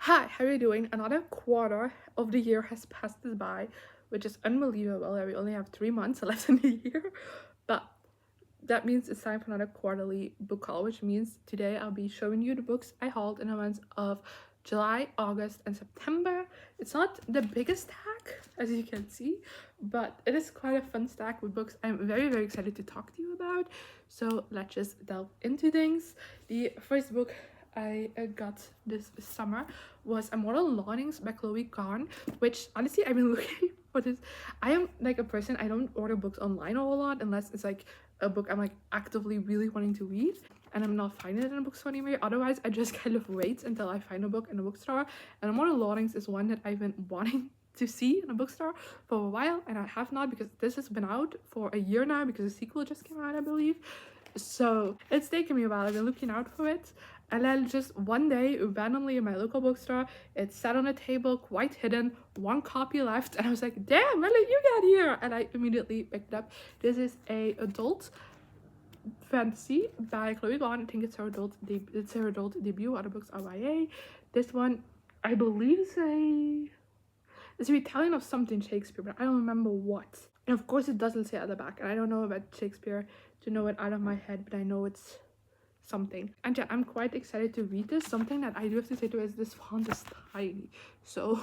Hi, how are you doing? Another quarter of the year has passed us by, which is unbelievable that we only have 3 months left in the year. But that means it's time for another quarterly book haul, which means today I'll be showing you the books I hauled in the months of July, August, and September. It's not the biggest stack, as you can see, but it is quite a fun stack with books I'm very, very excited to talk to you about. So let's just delve into things. The first book I got this summer was Immortal Longings by Chloe Kahn, which honestly I've been looking for this. I am like a person, I don't order books online a whole lot unless it's like a book I'm like actively really wanting to read and I'm not finding it in a bookstore anyway. Otherwise I just kind of wait until I find a book in a bookstore, and Immortal Longings is one that I've been wanting to see in a bookstore for a while, and I have not, because this has been out for a year now because the sequel just came out, I believe. So it's taken me a while. I've been looking out for it, and then just one day randomly in my local bookstore it sat on a table quite hidden, one copy left, and I was like, damn, when did you get here? And I immediately picked it up. This is a adult fantasy by Chloe Kahn. I think it's her adult debut. Other books are YA. This one I believe it's a retelling of something Shakespeare, but I don't remember what. And of course it doesn't say at the back, and I don't know about Shakespeare to know it out of my head, but I know it's something. And yeah, I'm quite excited to read this. Something that I do have to say to is this font is tiny, so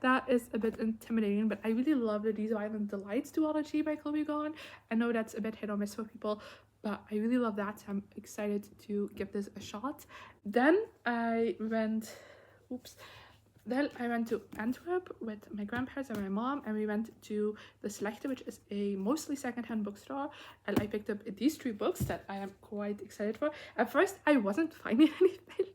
that is a bit intimidating, but I really love the These Violent Delights duology by Chloe Kahn. I know that's a bit hit or miss for people, but I really love that, so I'm excited to give this a shot. Then I went to Antwerp with my grandparents and my mom, and we went to the Slechte, which is a mostly secondhand bookstore, and I picked up these 3 books that I am quite excited for. At first I wasn't finding anything.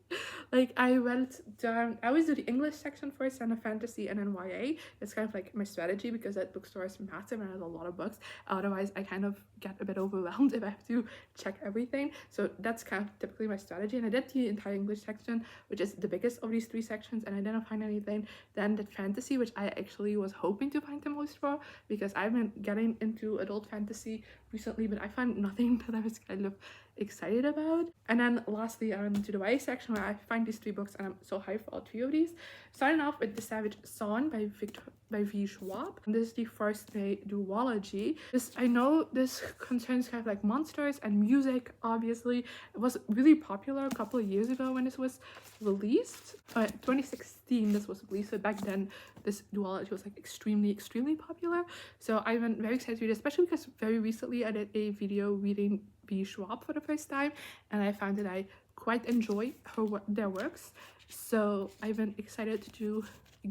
Like I went down, I always do the English section first and the fantasy and then YA. It's kind of like my strategy because that bookstore is massive and has a lot of books. Otherwise I kind of get a bit overwhelmed if I have to check everything. So that's kind of typically my strategy, and I did the entire English section, which is the biggest of these 3 sections, and I didn't find anything. Then the fantasy, which I actually was hoping to find the most for because I've been getting into adult fantasy recently, but I found nothing that I was kind of excited about. And then lastly I went into the YA section where I find these 3 books, and I'm so hyped for all 3 of these. Starting off with The Savage Song by V. Schwab. And this is the first day duology. I know this concerns kind of like monsters and music. Obviously it was really popular a couple of years ago when this was released. 2016 this was released, so back then this duology was like extremely popular. So I've been very excited to read it, especially because very recently I did a video reading V. Schwab for the first time, and I found that I quite enjoy their works. So I've been excited to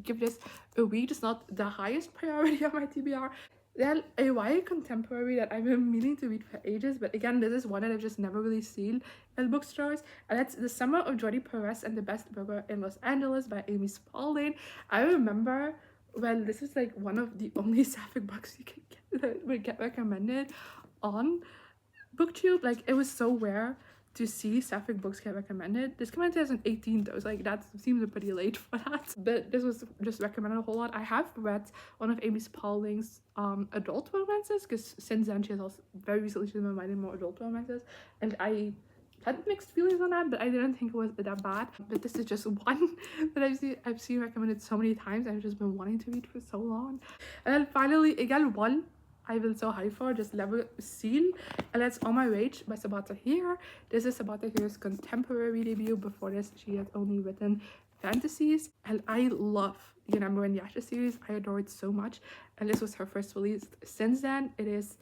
give this a read. It's not the highest priority on my TBR. Then a YA contemporary that I've been meaning to read for ages, but again this is one that I've just never really seen in bookstores, and that's The Summer of Jodi Perez and the Best Burger in Los Angeles by Amy Spalding. I remember when this was like one of the only sapphic books you could get that would get recommended on BookTube. Like it was so rare to see sapphic books get recommended. This came out in 2018 though, so like that seems pretty late for that, but this was just recommended a whole lot. I have read one of Amy Spalding's adult romances, because since then she has also very recently she's been writing more adult romances, and I had mixed feelings on that, but I didn't think it was that bad. But this is just one that I've seen recommended so many times. I've just been wanting to read for so long. And then finally again one I've been so hyped for, just Level Seal, and that's On My Rage by Sabata Hir. This is Sabata Hir's contemporary debut. Before this she had only written fantasies, and I love the Number and Yasha series. I adore it so much, and this was her first release. Since then it is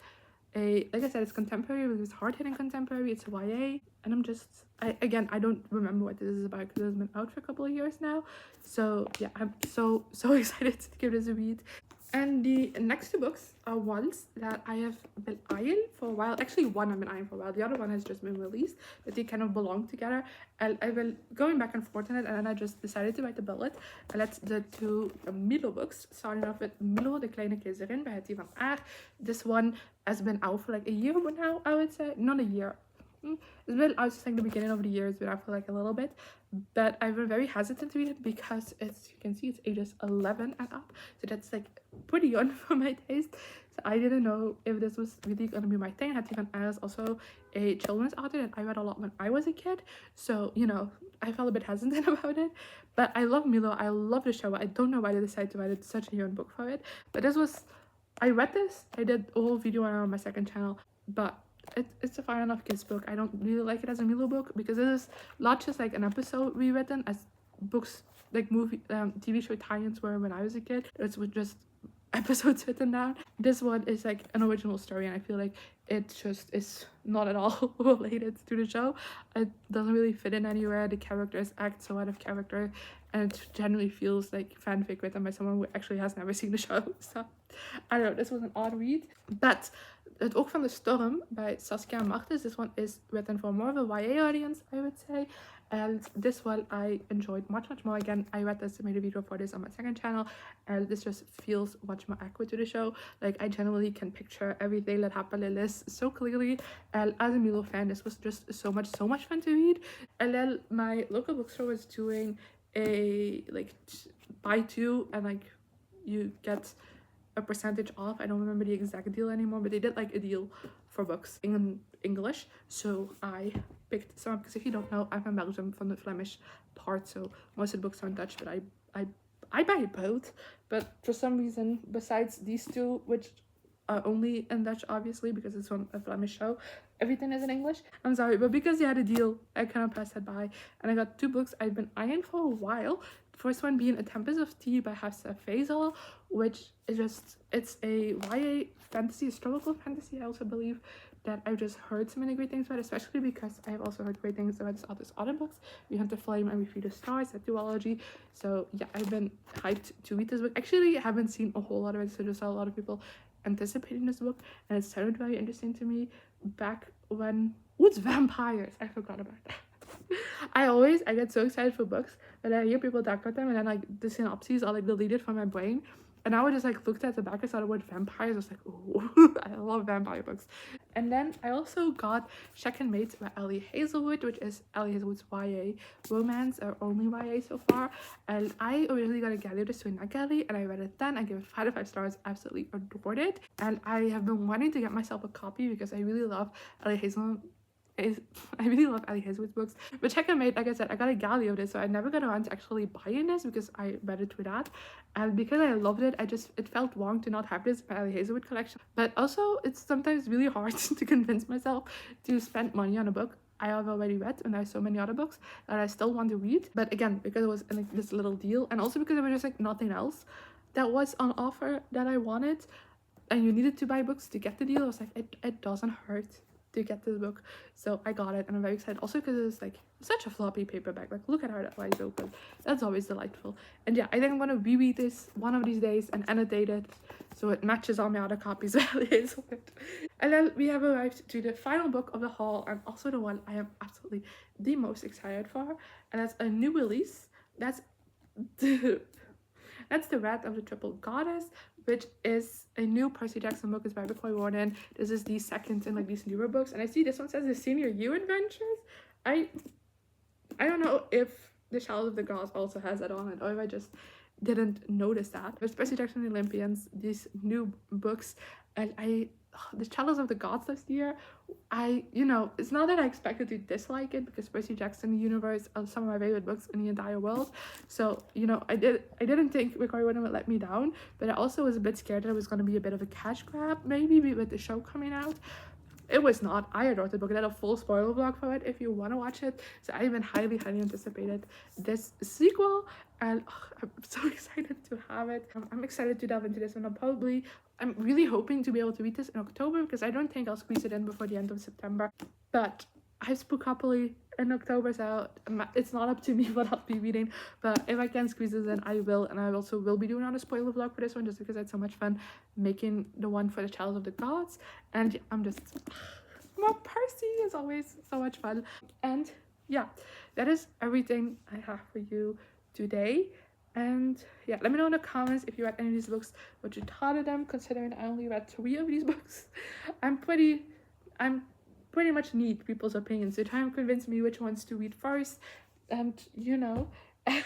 like I said, it's contemporary, but it's hard-hitting contemporary. It's YA, and I don't remember what this is about because it's been out for a couple of years now. So yeah, I'm so excited to give this a read. And the next 2 books are ones that I have been eyeing for a while. Actually, one I've been eyeing for a while. The other one has just been released, but they kind of belong together. And I've been going back and forth on it, and then I just decided to write the bullet. And that's the 2 Milo books. Starting off with Milo, de Kleine Keizerin by Hetty van Aert. This one has been out for like a year now, I would say. Not a year. It's been, I was just like the beginning of the year, it's been out for like a little bit, but I've been very hesitant to read it because it's, you can see it's ages 11 and up, so that's like pretty young for my taste. So I didn't know if this was really gonna be my thing. Hattie Anna is also a children's author that I read a lot when I was a kid, so you know, I felt a bit hesitant about it. But I love Milo, I love the show. I don't know why they decided to write such a young book for it, but this was, I read this, I did a whole video on my second channel, but it's a fine enough kids book. I don't really like it as a Milo book because it is not just like an episode rewritten as books like movie TV show tie-ins were when I was a kid. It's with just episodes written down. This one is like an original story, and I feel like it just is not at all related to the show. It doesn't really fit in anywhere. The characters act so out of character, and it generally feels like fanfic written by someone who actually has never seen the show. So I don't know, this was an odd read. But Het Oog van de Storm by Saskia Martens, this one is written for more of a YA audience, I would say. And this one I enjoyed much more. Again, I read this, made a video for this on my second channel, and this just feels much more accurate to the show. Like I generally can picture everything that happened in this so clearly, and as a Milo fan, this was just so much fun to read. And then my local bookstore was doing a like buy two and like you get a percentage off. I don't remember the exact deal anymore, but they did like a deal for books in English, so I picked some up because if you don't know, I'm from Belgium, from the Flemish part, so most of the books are in Dutch, but I buy both. But for some reason, besides these two, which are only in Dutch obviously because it's on a Flemish show, everything is in English. I'm sorry, but because they had a deal, I kind of passed that by, and I got two books I've been eyeing for a while. The first one being A Tempest of Tea by Hafsa Faisal, which is just, it's a YA fantasy, historical fantasy, I also believe, that I've just heard so many great things about, especially because I've also heard great things about this author's other books, We Hunt the Flame and We Feed the Stars, that duology. So yeah, I've been hyped to read this book. Actually, I haven't seen a whole lot of it, so just saw a lot of people anticipating this book, and it sounded very interesting to me back when, it's vampires, I forgot about that. I get so excited for books when I hear people talk about them, and then like the synopses are like deleted from my brain, and I would just like looked at the back, I saw the word vampires, I was like, oh, I love vampire books. And then I also got Second Mate by Ellie Hazelwood, which is Ellie Hazelwood's YA romance, or only YA so far. And I originally got a Galley of the Swing Galley, and I read it then. I gave it 5 out of 5 stars, absolutely adored it. And I have been wanting to get myself a copy because I really love Ellie Hazelwood. I really love Ellie Hazelwood's books. But Second Mate, like I said, I got a Galley of this, so I never got around to actually buying this because I read it through that. And because I loved it, it felt wrong to not have this in my Ellie Hazelwood collection. But also, it's sometimes really hard to convince myself to spend money on a book I have already read, and there's so many other books that I still want to read. But again, because it was in like this little deal, and also because there was just like nothing else that was on offer that I wanted, and you needed to buy books to get the deal, I was like, it doesn't hurt to get this book. So I got it, and I'm very excited also because it's like such a floppy paperback. Like look at how that lies open. That's always delightful. And yeah, I think I'm gonna reread this one of these days and annotate it so it matches all my other copies. And then we have arrived to the final book of the haul, and also the one I am absolutely the most excited for, and that's a new release. That's the Wrath of the Triple Goddess, which is a new Percy Jackson book. It's by McCoy Warden. This is the second in like these newer books, and I see this one says the Senior Year Adventures. I don't know if the Shadows of the Gods also has that on it, or if I just didn't notice that. But Percy Jackson and the Olympians, these new books, and the Shadows of the Gods this year, it's not that I expected to dislike it because Percy Jackson universe are some of my favorite books in the entire world. So, I didn't think McCoy Warden would let me down, but I also was a bit scared that it was going to be a bit of a cash grab, maybe with the show coming out. It was not. I adored the book. I did a full spoiler vlog for it if you want to watch it. So I even highly anticipated this sequel, and I'm so excited to have it. I'm excited to delve into this one. I'm really hoping to be able to read this in October because I don't think I'll squeeze it in before the end of September. But I spook happily in October, so it's not up to me what I'll be reading. But if I can squeeze this in, I will. And I also will be doing another spoiler vlog for this one just because I had so much fun making the one for the Chalice of the Gods. And I'm just more Percy is always so much fun. And yeah, that is everything I have for you today. And yeah, let me know in the comments if you read any of these books, what you thought of them, considering I only read 3 of these books. I'm pretty much need people's opinions to try and convince me which ones to read first, and you know. And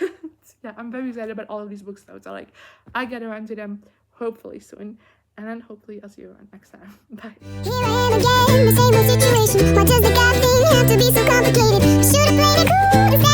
yeah, I'm very excited about all of these books though, so like I get around to them hopefully soon, and then hopefully I'll see you around next time. Bye. Here I am again, the same old situation. Why does the God thing have to be so complicated? I should have played it cool.